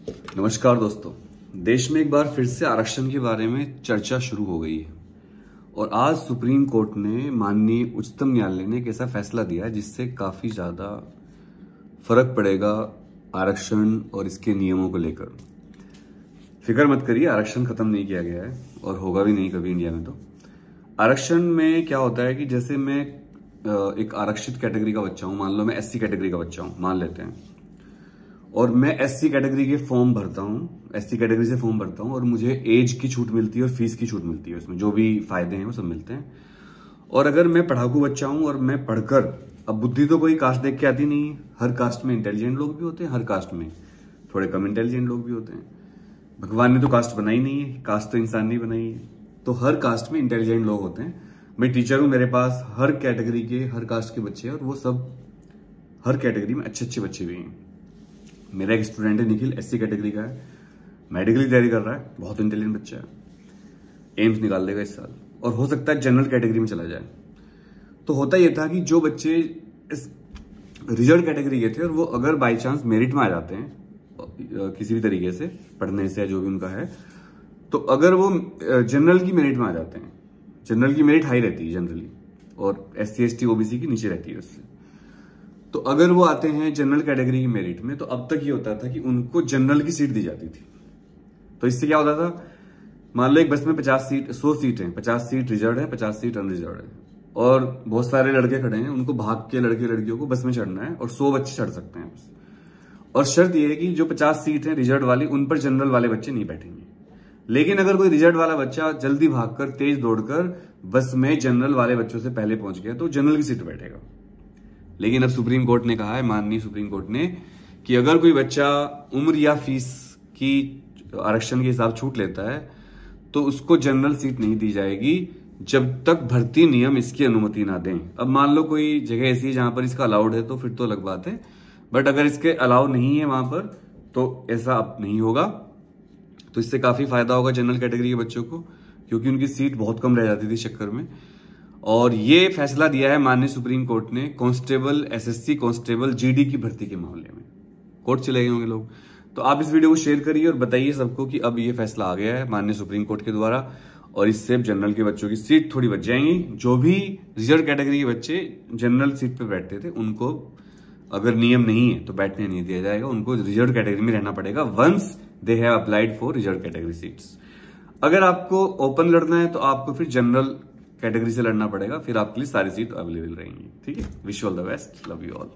नमस्कार दोस्तों, देश में एक बार फिर से आरक्षण के बारे में चर्चा शुरू हो गई है और आज सुप्रीम कोर्ट ने माननीय उच्चतम न्यायालय ने एक ऐसा फैसला दिया है जिससे काफी ज्यादा फर्क पड़ेगा आरक्षण और इसके नियमों को लेकर। फिक्र मत करिए, आरक्षण खत्म नहीं किया गया है और होगा भी नहीं कभी इंडिया में। तो आरक्षण में क्या होता है कि जैसे मैं एक आरक्षित कैटेगरी का बच्चा हूं, मान लो मैं एससी कैटेगरी का बच्चा हूं, मान लेते हैं, और मैं एससी कैटेगरी के फॉर्म भरता हूं, एससी कैटेगरी से फॉर्म भरता हूं और मुझे एज की छूट मिलती है और फीस की छूट मिलती है, उसमें जो भी फायदे हैं वो सब मिलते हैं। और अगर मैं पढ़ाकू बच्चा हूं और मैं पढ़कर, अब बुद्धि तो कोई कास्ट देख के आती नहीं है, हर कास्ट में इंटेलिजेंट लोग भी होते हैं, हर कास्ट में थोड़े कम इंटेलिजेंट लोग भी होते हैं। भगवान ने तो कास्ट बनाई नहीं है, कास्ट तो इंसान ने बनाई है, तो हर कास्ट में इंटेलिजेंट लोग होते हैं। मैं टीचर हूं, मेरे पास हर कैटेगरी के, हर कास्ट के बच्चे हैं और वो सब हर कैटेगरी में अच्छे अच्छे बच्चे भी हैं। मेरा एक स्टूडेंट है निखिल, एससी कैटेगरी का है, मेडिकल की तैयारी कर रहा है, बहुत इंटेलिजेंट बच्चा है, एम्स निकाल देगा इस साल और हो सकता है जनरल कैटेगरी में चला जाए। तो होता यह था कि जो बच्चे इस रिजर्व कैटेगरी के थे और वो अगर बाई चांस मेरिट में आ जाते हैं किसी भी तरीके से पढ़ने से या जो भी उनका है, तो अगर वो जनरल की मेरिट में आ जाते हैं, जनरल की मेरिट हाई रहती है जनरली और एससी एसटी ओबीसी की नीचे रहती है उससे, तो अगर वो आते हैं जनरल कैटेगरी की मेरिट में, तो अब तक ये होता था कि उनको जनरल की सीट दी जाती थी। तो इससे क्या होता था, मान लो एक बस में 100 सीट है, 50 सीट रिजर्व है, 50 सीट अनरिजर्व है और बहुत सारे लड़के खड़े हैं, उनको भाग के लड़के लड़कियों को बस में चढ़ना है और 100 बच्चे चढ़ सकते हैं बस। और शर्त यह है कि जो 50 सीट है रिजर्व वाली, उन पर जनरल वाले बच्चे नहीं बैठेंगे। लेकिन अगर कोई रिजर्व वाला बच्चा जल्दी भागकर, तेज दौड़कर बस में जनरल वाले बच्चों से पहले पहुंच गया तो जनरल की सीट बैठेगा। लेकिन अब सुप्रीम कोर्ट ने कहा है, माननीय सुप्रीम कोर्ट ने, कि अगर कोई बच्चा उम्र या फीस की आरक्षण के हिसाब छूट लेता है तो उसको जनरल सीट नहीं दी जाएगी जब तक भर्ती नियम इसकी अनुमति ना दें। अब मान लो कोई जगह ऐसी है जहां पर इसका अलाउड है तो फिर तो अलग बात है, बट अगर इसके अलाउ नहीं है वहां पर तो ऐसा अब नहीं होगा। तो इससे काफी फायदा होगा जनरल कैटेगरी के बच्चों को, क्योंकि उनकी सीट बहुत कम रह जाती थी इस चक्कर में। और ये फैसला दिया है माननीय सुप्रीम कोर्ट ने कांस्टेबल, एसएससी कांस्टेबल, जीडी की भर्ती के मामले में। कोर्ट चले गए होंगे लोग, तो आप इस वीडियो को शेयर करिए और बताइए सबको कि अब ये फैसला आ गया है माननीय सुप्रीम कोर्ट के द्वारा और इससे जनरल के बच्चों की सीट थोड़ी बच जाएंगी। जो भी रिजर्व कैटेगरी के बच्चे जनरल सीट पे बैठते थे उनको अगर नियम नहीं है तो बैठने नहीं दिया जाएगा, उनको रिजर्व कैटेगरी में रहना पड़ेगा once they have applied for reserve category seats. अगर आपको ओपन लड़ना है तो आपको फिर जनरल कैटेगरी से लड़ना पड़ेगा, फिर आपके लिए सारी सीट अवेलेबल रहेंगी। ठीक है, wish you all the best, love you all.